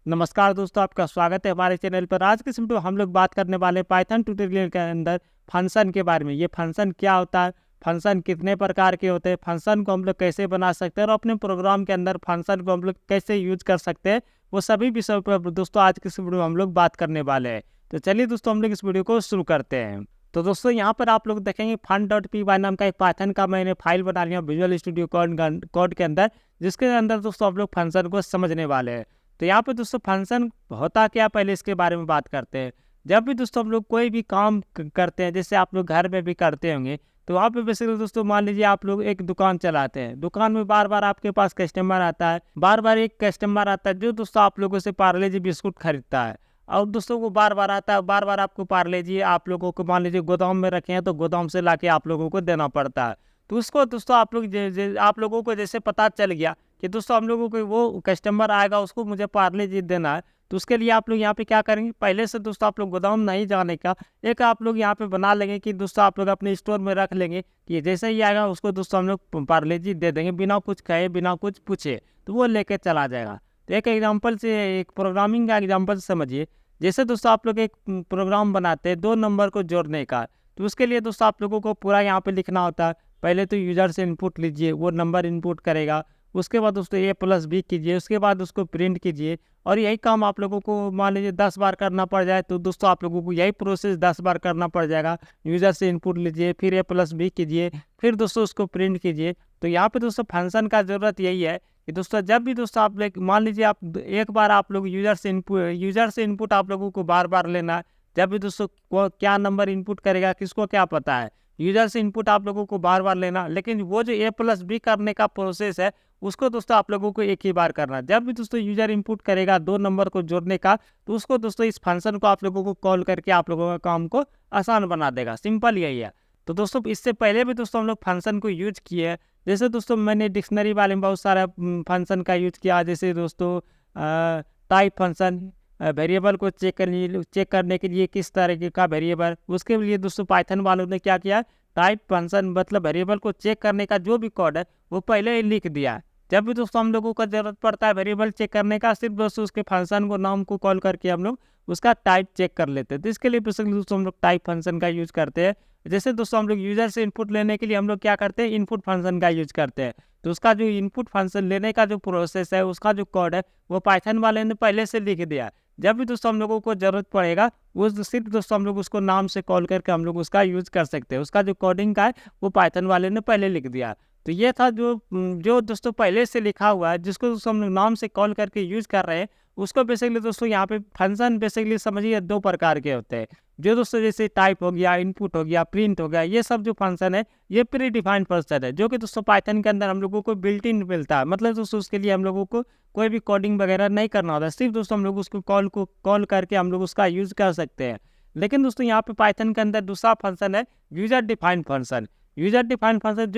नमस्कार दोस्तों, आपका स्वागत है हमारे चैनल पर। आज के इस वीडियो हम लोग बात करने वाले पाइथन ट्यूटोरियल के अंदर फंक्शन के बारे में। ये फंक्शन क्या होता है, फंक्शन कितने प्रकार के होते हैं, फंक्शन को हम लोग कैसे बना सकते हैं और अपने प्रोग्राम के अंदर फंक्शन को हम लोग कैसे यूज कर सकते हैं, वो सभी विषयों पर दोस्तों आज के इस वीडियो में हम लोग बात करने वाले हैं। तो चलिए दोस्तों, हम लोग इस वीडियो को शुरू करते हैं। तो दोस्तों यहाँ पर आप लोग देखेंगे fun.py नाम का एक पाइथन का मैंने फाइल बना लिया विजुअल स्टूडियो कोड के अंदर, जिसके अंदर दोस्तों आप लोग फंक्शन को समझने वाले हैं। तो यहाँ पे दोस्तों फंक्शन होता क्या, पहले इसके बारे में बात करते हैं। जब भी दोस्तों हम लोग कोई भी काम करते हैं, जैसे आप लोग घर में भी करते होंगे, तो वहाँ पे बेसिकली दोस्तों मान लीजिए आप लोग एक दुकान चलाते हैं। दुकान में बार बार आपके पास कस्टमर आता है, बार बार एक कस्टमर आता है जो दोस्तों आप लोगों से पार्ले जी बिस्कुट खरीदता है। और दोस्तों वो बार बार आता है, बार बार आपको पार्ले जी आप लोगों को मान लीजिए गोदाम में रखे हैं, तो गोदाम से लाके आप लोगों को देना पड़ता है। तो उसको दोस्तों आप लोग आप लोगों को जैसे पता चल गया कि दोस्तों हम लोगों को वो कस्टमर आएगा, उसको मुझे पार्ले जी देना है, तो उसके लिए आप लोग यहाँ पे क्या करेंगे, पहले से दोस्तों आप लोग गोदाम नहीं जाने का एक आप लोग यहाँ पे बना लेंगे कि दोस्तों आप लोग अपने स्टोर में रख लेंगे कि जैसे ही आएगा उसको दोस्तों हम लोग पार्ले जी दे देंगे, बिना कुछ कहे बिना कुछ पूछे, तो वो लेके चला जाएगा। तो एक एग्जाम्पल से, एक प्रोग्रामिंग का एग्जाम्पल से समझिए। जैसे दोस्तों आप लोग एक प्रोग्राम बनाते हैं 2 नंबर को जोड़ने का, तो उसके लिए दोस्तों आप लोगों को पूरा यहाँ पे लिखना होता है। पहले तो यूजर से इनपुट लीजिए, वो नंबर इनपुट करेगा, उसके बाद दोस्तों a+b कीजिए, उसके बाद उसको प्रिंट कीजिए। और यही काम आप लोगों को मान लीजिए 10 बार करना पड़ जाए, तो दोस्तों आप लोगों को यही प्रोसेस 10 बार करना पड़ जाएगा। यूजर से इनपुट लीजिए, फिर a+b कीजिए, फिर दोस्तों उसको प्रिंट कीजिए। तो यहाँ पे दोस्तों फंक्शन का ज़रूरत यही है कि दोस्तों जब भी दोस्तों आप लोग मान लीजिए आप एक बार आप लोग यूजर से इनपुट आप लोगों को बार बार लेना है। जब भी दोस्तों क्या नंबर इनपुट करेगा किसको क्या पता है, यूजर से इनपुट आप लोगों को बार बार लेना, लेकिन वो जो a+b करने का प्रोसेस है उसको दोस्तों आप लोगों को एक ही बार करना। जब भी दोस्तों यूजर इनपुट करेगा 2 नंबर को जोड़ने का, तो उसको दोस्तों इस फंक्शन को आप लोगों को कॉल करके आप लोगों का काम को आसान बना देगा। सिंपल यही है। तो दोस्तों इससे पहले भी दोस्तों हम लोग फंक्शन को यूज किए हैं। जैसे दोस्तों मैंने डिक्शनरी वाले में बहुत सारा फंक्शन का यूज किया। जैसे दोस्तों टाइप फंक्शन, वेरिएबल को चेक करने के लिए किस तरीके का वेरिएबल, उसके लिए दोस्तों पाइथन वालों ने क्या किया, टाइप फंक्शन मतलब वेरिएबल को चेक करने का जो भी कोड है वो पहले ही लिख दिया। जब भी दोस्तों हम लोगों को जरूरत पड़ता है वेरिएबल चेक करने का, सिर्फ दोस्तों उसके फंक्शन को नाम को कॉल करके हम लोग उसका टाइप चेक कर लेते हैं। तो इसके लिए बेसिकली दोस्तों हम लोग टाइप फंक्शन का यूज करते हैं। जैसे दोस्तों हम लोग यूजर से इनपुट लेने के लिए हम लोग क्या करते हैं, इनपुट फंक्शन का यूज करते हैं। तो उसका जो इनपुट फंक्शन लेने का जो प्रोसेस है, उसका जो कोड है, वो पाइथन वाले ने पहले से लिख दिया। जब भी दोस्तों हम लोगों को जरूरत पड़ेगा वो सिर्फ दोस्तों हम लोग उसको नाम से कॉल करके हम लोग उसका यूज कर सकते हैं। उसका जो कोडिंग का है वो पाइथन वाले ने पहले लिख दिया। तो ये था जो दोस्तों पहले से लिखा हुआ है, जिसको दोस्तों हम लोग नाम से कॉल करके यूज कर रहे हैं, उसको बेसिकली दोस्तों यहाँ पे फंक्शन बेसिकली समझिए 2 प्रकार के होते हैं। जो दोस्तों जैसे टाइप हो गया, इनपुट हो गया, प्रिंट हो गया, ये सब जो फंक्शन है ये प्री डिफाइंड फंक्शन है, जो कि दोस्तों पाइथन के अंदर हम लोगों को बिल्ट इन मिलता है। मतलब दोस्तों उसके लिए हम लोगों को कोई भी कोडिंग वगैरह नहीं करना होता, सिर्फ दोस्तों हम लोग उसको कॉल करके हम लोग उसका यूज कर सकते हैं। लेकिन दोस्तों यहाँ पे पाइथन के अंदर दूसरा फंक्शन है user defined function. User defined function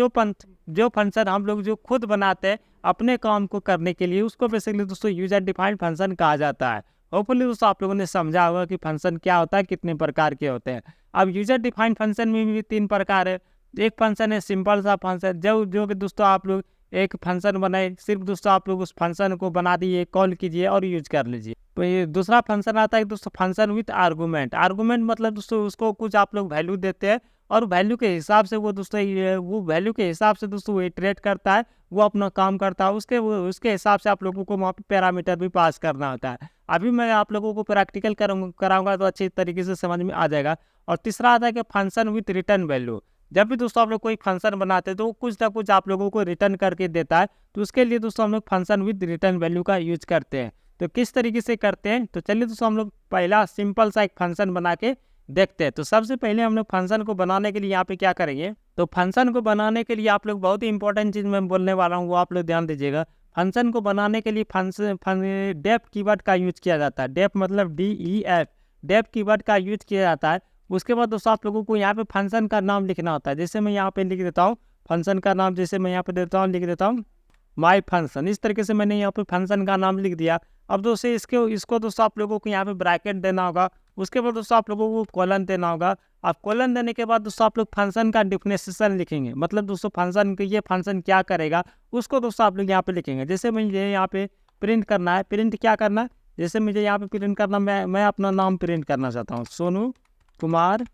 जो फंक्शन हम लोग जो खुद बनाते हैं अपने काम को करने के लिए, उसको बेसिकली दोस्तों यूजर डिफाइंड फंक्शन कहा जाता है। होपफुली दोस्तों आप लोगों ने समझा होगा कि फंक्शन क्या होता है, कितने प्रकार के होते हैं। अब यूजर डिफाइंड फंक्शन में भी 3 प्रकार है। एक फंक्शन है सिंपल सा फंक्शन, जो कि दोस्तों आप लोग एक फंक्शन बनाए, सिर्फ दोस्तों आप लोग उस फंक्शन को बना दिए, कॉल कीजिए और यूज कर लीजिए। तो ये दूसरा फंक्शन आता है दोस्तों फंक्शन विथ आर्गूमेंट। आर्गूमेंट मतलब दोस्तों उसको कुछ आप लोग वैल्यू देते हैं और वैल्यू के हिसाब से वो दोस्तों वो वैल्यू के हिसाब से दोस्तों वो इटरेट करता है, वो अपना काम करता है। उसके हिसाब से आप लोगों को वहाँ पे पैरामीटर भी पास करना होता है। अभी मैं आप लोगों को प्रैक्टिकल कराऊंगा तो अच्छी तरीके से समझ में आ जाएगा। और तीसरा आता है कि फंक्शन विथ रिटर्न वैल्यू। जब भी दोस्तों आप लोग कोई फंक्शन बनाते हैं तो वो कुछ ना कुछ आप लोगों को रिटर्न करके देता है, तो उसके लिए दोस्तों हम लोग फंक्शन विथ रिटर्न वैल्यू का यूज करते हैं। तो किस तरीके से करते हैं, तो चलिए दोस्तों हम लोग पहला सिंपल सा एक फंक्शन बना के देखते हैं। तो सबसे पहले हम लोग फंक्शन को बनाने के लिए यहाँ पे क्या करेंगे, तो फंक्शन को बनाने के लिए आप लोग बहुत ही इंपॉर्टेंट चीज़ मैं बोलने वाला हूँ, वो आप लोग ध्यान दीजिएगा। फंक्शन को बनाने के लिए डेफ कीवर्ड का यूज किया जाता है। डेफ मतलब DEF, डेफ कीवर्ड का यूज किया जाता है। उसके बाद दोस्तों आप लोगों को यहाँ पे फंक्शन का नाम लिखना होता है। जैसे मैं यहाँ पे लिख देता हूँ फंक्शन का नाम, जैसे मैं यहाँ पे लिख देता हूँ माई फंक्शन। इस तरीके से मैंने यहाँ पे फंक्शन का नाम लिख दिया। अब दोस्तों इसको दोस्तों आप लोगों को यहाँ पे ब्रैकेट देना होगा। उसके बाद दोस्तों आप लोगों को कॉलन देना होगा। अब कॉलन देने के बाद दोस्तों आप लोग फंक्शन का डिफिनेशन लिखेंगे, मतलब दोस्तों फंक्शन ये फंक्शन क्या करेगा उसको दोस्तों आप लोग यहाँ पे लिखेंगे। जैसे मुझे यहाँ पे प्रिंट करना है, प्रिंट क्या करना है, जैसे मुझे यहाँ पे प्रिंट करना, मैं अपना नाम प्रिंट करना चाहता हूँ, सोनू कुमार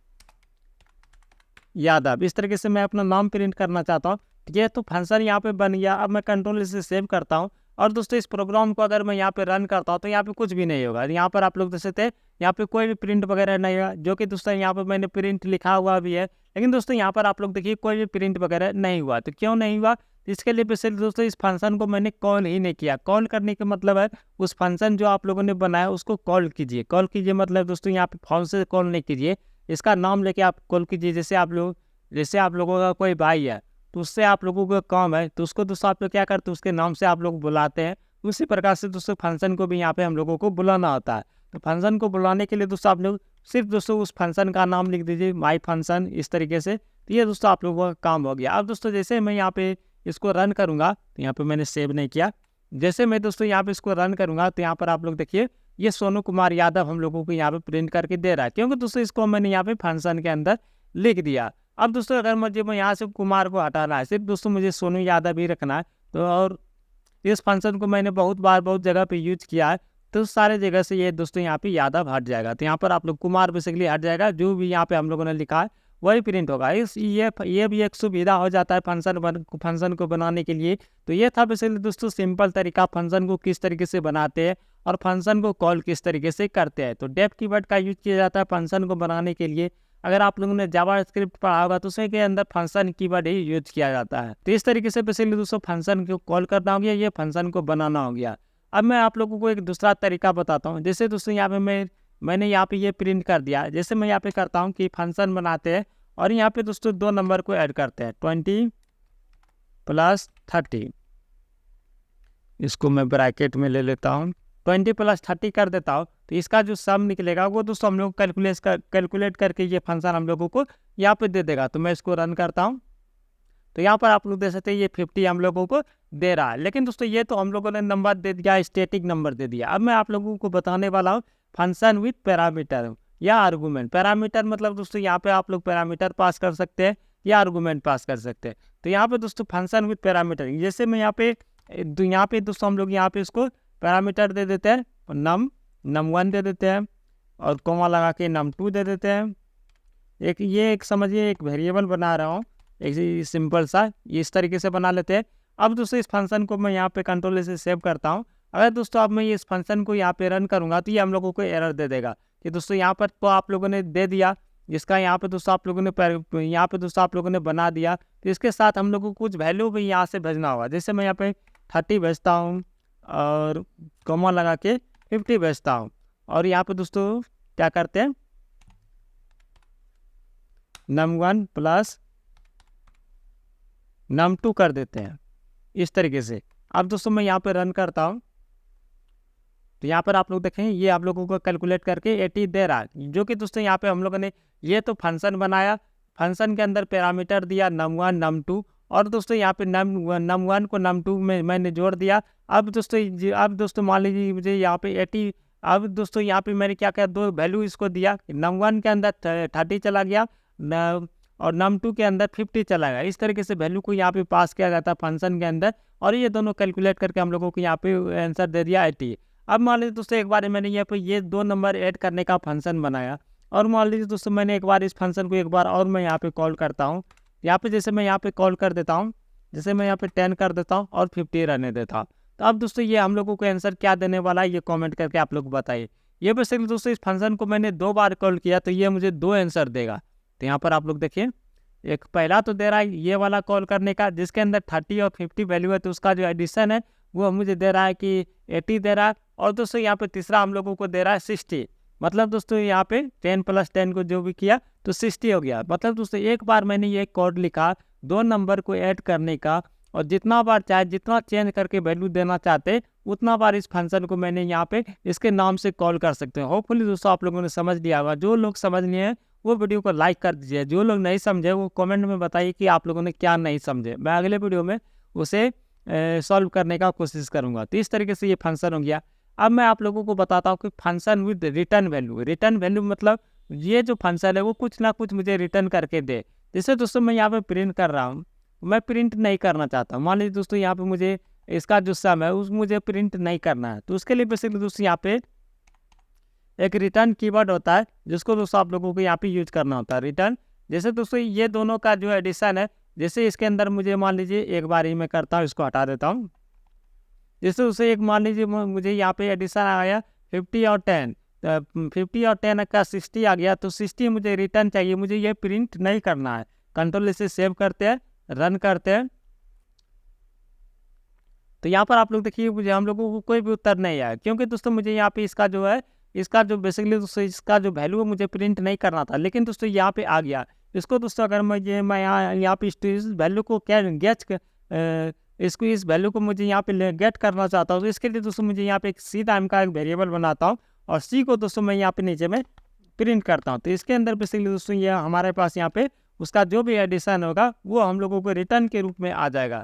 यादव, इस तरीके से मैं अपना नाम प्रिंट करना चाहता हूँ। ये तो फंक्शन यहाँ पे बन गया। अब मैं कंट्रोल से सेव करता हूँ और दोस्तों इस प्रोग्राम को अगर मैं यहाँ पे रन करता हूँ तो यहाँ पे कुछ भी नहीं होगा। यहाँ पर आप लोग देख सकते हैं यहाँ पे कोई भी प्रिंट वगैरह नहीं होगा, जो कि दोस्तों यहाँ पे मैंने प्रिंट लिखा हुआ भी है, लेकिन दोस्तों यहाँ पर आप लोग देखिए कोई भी प्रिंट वगैरह नहीं हुआ। तो क्यों नहीं हुआ? इसके लिए बेसिकली दोस्तों इस फंक्शन को मैंने कॉल ही नहीं किया। कॉल करने का मतलब है उस फंक्शन जो आप लोगों ने बनाया उसको कॉल कीजिए। कॉल कीजिए मतलब दोस्तों यहाँ पे फोन से कॉल नहीं कीजिए, इसका नाम लेके आप कॉल कीजिए। जैसे आप लोगों का कोई भाई है तो उससे आप लोगों का काम है तो उसको दोस्तों आप लोग क्या करते हैं, उसके नाम से आप लोग बुलाते हैं। उसी प्रकार से दोस्तों फंक्शन को भी यहाँ पे हम लोगों को बुलाना होता है। तो फंक्शन को बुलाने के लिए दोस्तों आप लोग सिर्फ दोस्तों उस फंक्शन का नाम लिख दीजिए, माई फंक्शन, इस तरीके से। तो ये दोस्तों आप लोगों का काम हो गया। अब दोस्तों जैसे मैं यहाँ पे इसको रन करूँगा, तो यहाँ पे मैंने सेव नहीं किया, जैसे मैं दोस्तों यहाँ पे इसको रन करूँगा तो यहाँ पर आप लोग देखिए ये सोनू कुमार यादव हम लोगों को यहाँ पे प्रिंट करके दे रहा है, क्योंकि दोस्तों इसको मैंने यहाँ पे फंक्शन के अंदर लिख दिया। अब दोस्तों अगर मुझे यहाँ से कुमार को हटाना है, सिर्फ दोस्तों मुझे सोनू यादव ही रखना है, तो और इस फंक्शन को मैंने बहुत जगह पे यूज किया है, तो सारे जगह से ये दोस्तों यहाँ पे यादव हट जाएगा। तो यहाँ पर आप लोग कुमार बेसिकली हट जाएगा, जो भी यहाँ पे हम लोगों ने लिखा है वही प्रिंट होगा। ये भी एक सुविधा हो जाता है फंक्शन को बनाने के लिए। तो ये था बेसिकली दोस्तों सिंपल तरीका फंक्शन को किस तरीके से बनाते हैं और फंक्शन को कॉल किस तरीके से करते हैं। तो डेफ कीवर्ड का यूज किया जाता है फंक्शन को बनाने के लिए। अगर आप लोगों ने जावा स्क्रिप्ट पढ़ा होगा तो उसके अंदर फंक्शन कीवर्ड ही यूज किया जाता है। तो इस तरीके से बेसिकली दोस्तों फंक्शन को कॉल करना हो गया, ये फंक्शन को बनाना हो गया। अब मैं आप लोगों को एक दूसरा तरीका बताता हूँ। जैसे दोस्तों यहाँ पे मैंने यहाँ पे ये प्रिंट कर दिया। जैसे मैं यहाँ पे करता हूँ कि फंक्शन बनाते हैं और यहाँ पे दोस्तों 2 नंबर को ऐड करते हैं, 20 + 30। इसको मैं ब्रैकेट में ले लेता हूँ, 20 + 30 कर देता हूँ। तो इसका जो सम निकलेगा वो दोस्तों हम लोग कैलकुलेट करके ये फंक्शन हम लोगों को यहाँ पे दे देगा। तो मैं इसको रन करता हूँ, तो यहाँ पर आप लोग देख सकते हैं ये 50 हम लोगों को दे रहा है। लेकिन दोस्तों ये तो हम लोगों ने नंबर दे दिया, स्टैटिक नंबर दे दिया। अब मैं आप लोगों को बताने वाला हूँ फंक्शन विथ पैरामीटर या आर्गूमेंट। पैरामीटर मतलब दोस्तों यहाँ पे आप लोग पैरामीटर पास कर सकते हैं या आर्गूमेंट पास कर सकते हैं। तो यहाँ पे दोस्तों फंक्शन विथ पैरामीटर, जैसे मैं यहाँ पे दोस्तों हम लोग यहाँ पे इसको पैरामीटर दे देते हैं, num1 दे देते हैं और कोमा लगा के num2 दे देते हैं। एक समझिए एक वेरिएबल बना रहा हूँ, एक सिंपल सा, इस तरीके से बना लेते हैं। अब दोस्तों इस फंक्शन को मैं यहाँ पे कंट्रोल से सेव करता हूँ। अगर दोस्तों अब मैं इस फंक्शन को यहाँ पे रन करूँगा तो ये हम लोगों को एरर दे देगा कि दोस्तों यहाँ पर तो आप लोगों ने दे दिया, जिसका यहाँ पे दोस्तों आप लोगों ने बना दिया, तो इसके साथ हम लोगों को कुछ वैल्यू भी यहाँ से भेजना होगा। जैसे मैं यहाँ पे 30 भेजता हूँ और कोमा लगा के 50 भेजता हूँ और यहाँ पे दोस्तों क्या करते हैं num1 + num2 कर देते हैं इस तरीके से। अब दोस्तों मैं यहाँ पे रन करता हूँ तो यहाँ पर आप लोग देखें ये आप लोगों को कैलकुलेट करके 80 दे रहा है, जो कि दोस्तों यहाँ पे हम लोगों ने ये तो फंक्शन बनाया, फंक्शन के अंदर पैरामीटर दिया num1 num2 और दोस्तों यहाँ पे num1 को num2 में मैंने जोड़ दिया। अब दोस्तों मान लीजिए मुझे यहाँ पे 80, अब दोस्तों यहाँ पे मैंने क्या किया, 2 वैल्यू इसको दिया, num1 के अंदर 30 चला गया और num2 के अंदर 50 चला गया। इस तरीके से वैल्यू को यहाँ पे पास किया जाता है फंक्शन के अंदर और ये दोनों कैलकुलेट करके हम लोगों को यहाँ पे आंसर दे दिया 80। अब मान लीजिए दोस्तों एक बार मैंने यहाँ पे ये 2 नंबर ऐड करने का फंक्शन बनाया और मान लीजिए दोस्तों मैंने एक बार इस फंक्शन को एक बार और मैं यहाँ पे कॉल करता हूँ। यहाँ पे जैसे मैं यहाँ पे कॉल कर देता हूँ, जैसे मैं यहाँ पे 10 कर देता हूँ और 50 रहने देता हूँ। तो अब दोस्तों ये हम लोगों को आंसर क्या देने वाला है ये कॉमेंट करके आप लोग बताइए। ये बेसिकली दोस्तों इस फंक्शन को मैंने 2 बार कॉल किया तो ये मुझे 2 आंसर देगा। तो यहाँ पर आप लोग देखिए एक पहला तो दे रहा है ये वाला कॉल करने का जिसके अंदर 30 और 50 वैल्यू है, तो उसका जो एडिशन है वो मुझे दे रहा है कि 80 दे रहा है। और दोस्तों यहाँ पे तीसरा हम लोगों को दे रहा है 60, मतलब दोस्तों यहाँ पे 10 + 10 को जो भी किया तो 60 हो गया। मतलब दोस्तों एक बार मैंने ये कोड लिखा 2 नंबर को ऐड करने का और जितना बार चाहे जितना चेंज करके वैल्यू देना चाहते उतना बार इस फंक्शन को मैंने यहाँ पे इसके नाम से कॉल कर सकते हैं। होपफुली दोस्तों आप लोगों ने समझ लिया होगा। जो लोग समझ लिए हैं वो वीडियो को लाइक कर दीजिए, जो लोग नहीं समझे वो कमेंट में बताइए कि आप लोगों ने क्या नहीं समझे। मैं अगले वीडियो में उसे सॉल्व करने का कोशिश करूँगा। तो इस तरीके से ये फंक्शन हो गया। अब मैं आप लोगों को बताता हूँ कि फंक्शन विद रिटर्न वैल्यू मतलब ये जो फंक्शन है वो कुछ ना कुछ मुझे रिटर्न करके दे। जैसे दोस्तों मैं यहाँ पे प्रिंट कर रहा हूँ, मैं प्रिंट नहीं करना चाहता। मान लीजिए दोस्तों यहाँ पे मुझे इसका जो सम है उस मुझे प्रिंट नहीं करना है, तो उसके लिए बेसिकली दोस्तों यहाँ पे एक रिटर्न कीवर्ड होता है जिसको दोस्तों आप लोगों को यहाँ पे यूज करना होता है रिटर्न। जैसे दोस्तों ये दोनों का जो एडिशन है, जैसे इसके अंदर मुझे मान लीजिए एक बार ही मैं करता हूँ, इसको हटा देता हूँ। जैसे उसे एक मान लीजिए मुझे यहाँ पे एडिशन आया 50 और 10, 50 और 10 का 60 आ गया, तो 60 मुझे रिटर्न चाहिए, मुझे ये प्रिंट नहीं करना है। कंट्रोल इसे सेव करते हैं, रन करते हैं, तो यहाँ पर आप लोग देखिए मुझे हम लोगों को कोई भी उत्तर नहीं आया, क्योंकि दोस्तों मुझे यहाँ पे इसका जो है, इसका जो बेसिकली दोस्तों इसका जो वैल्यू है मुझे प्रिंट नहीं करना था, लेकिन दोस्तों यहाँ पे आ गया। इसको दोस्तों अगर मैं यहाँ पे इस वैल्यू को क्या इसको इस वैल्यू को मुझे यहाँ पे गेट करना चाहता हूँ, तो इसके लिए दोस्तों मुझे यहाँ पे एक सी टाइम का एक वेरिएबल बनाता हूँ और सी को दोस्तों मैं यहाँ पे नीचे में प्रिंट करता हूँ। तो इसके अंदर बेसिकली दोस्तों ये हमारे पास यहाँ पे उसका जो भी एडिशन होगा वो हम लोगों को रिटर्न के रूप में आ जाएगा।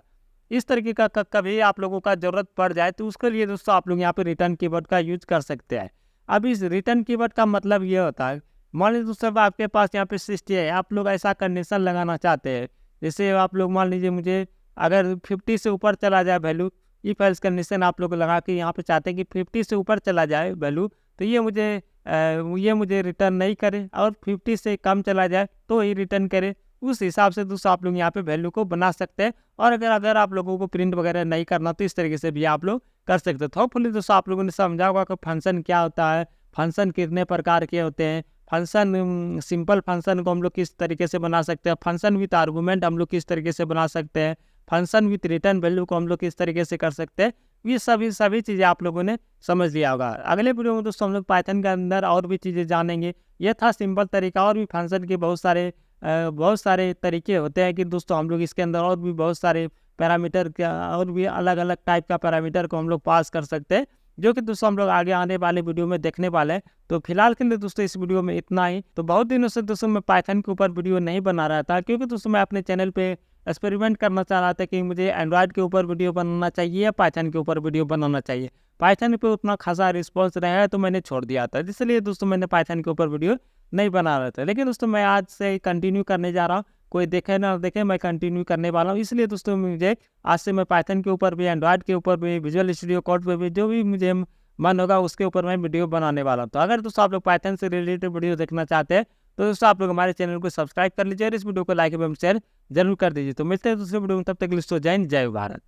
इस तरीके का कभी आप लोगों का ज़रूरत पड़ जाए तो उसके लिए दोस्तों आप लोग यहाँ पे रिटर्न कीवर्ड का यूज कर सकते हैं। अब इस रिटर्न कीवर्ड का मतलब ये होता है, मान लीजिए दोस्तों आपके पास यहाँ पे 60 है, आप लोग ऐसा कंडीशन लगाना चाहते हैं, जैसे आप लोग मान लीजिए मुझे अगर 50 से ऊपर चला जाए वैल्यू, इफ एल्स कंडीशन आप लोग लगा के यहाँ पे चाहते हैं कि 50 से ऊपर चला जाए वैल्यू, तो ये मुझे रिटर्न नहीं करे, और 50 से कम चला जाए तो ही रिटर्न करे। उस हिसाब से दोस्तों आप लोग यहाँ पे वैल्यू को बना सकते हैं, और अगर आप लोगों को प्रिंट वगैरह नहीं करना तो इस तरीके से भी आप लोग कर सकते हैं। तो होपफुली दोस्तों आप लोगों ने समझा होगा कि फंक्शन क्या होता है, फंक्शन कितने प्रकार के होते हैं, फंक्शन सिंपल फंक्शन को हम लोग किस तरीके से बना सकते हैं, फंक्शन विथ आर्गूमेंट हम लोग किस तरीके से बना सकते हैं, फंक्शन विथ रिटर्न वैल्यू को हम लोग किस तरीके से कर सकते हैं। ये सभी चीज़ें आप लोगों ने समझ लिया होगा। अगले वीडियो में दोस्तों हम लोग पाइथन के अंदर और भी चीज़ें जानेंगे। ये था सिंपल तरीका, और भी फंक्शन के बहुत सारे तरीके होते हैं कि दोस्तों हम लोग इसके अंदर और भी बहुत सारे पैरामीटर का और भी अलग अलग टाइप का पैरामीटर को हम लोग पास कर सकते हैं, जो कि दोस्तों हम लोग आगे आने वाले वीडियो में देखने वाले हैं। तो फिलहाल के लिए दोस्तों इस वीडियो में इतना ही। तो बहुत दिनों से दोस्तों मैं पाइथन के ऊपर वीडियो नहीं बना रहा था, क्योंकि दोस्तों मैं अपने चैनल पे एक्सपेरिमेंट करना चाह रहा था कि मुझे एंड्रॉयड के ऊपर वीडियो बनाना चाहिए या पाइथन के ऊपर वीडियो बनाना चाहिए। पाइथन पे उतना खासा रिस्पॉन्स रहा है तो मैंने छोड़ दिया था, इसलिए दोस्तों मैंने पाइथन के ऊपर वीडियो नहीं बना रहा था। लेकिन दोस्तों मैं आज से कंटिन्यू करने जा रहा हूँ, कोई देखे ना देखे, मैं कंटिन्यू करने वाला हूँ। इसलिए दोस्तों मुझे आज से मैं पाइथन के ऊपर भी, एंड्रॉयड के ऊपर भी, विजुअल स्टूडियो कोड पे भी, जो भी मुझे मन होगा उसके ऊपर मैं वीडियो बनाने वाला हूँ। तो अगर दोस्तों आप लोग पाइथन से रिलेटेड वीडियो देखना चाहते हैं तो दोस्तों आप लोग हमारे चैनल को सब्सक्राइब कर लीजिए और इस वीडियो को लाइक एवं शेयर जरूर कर दीजिए। तो मिलते हैं दूसरे वीडियो में, तब तक के लिए दोस्तों जय हिंद, जय भारत।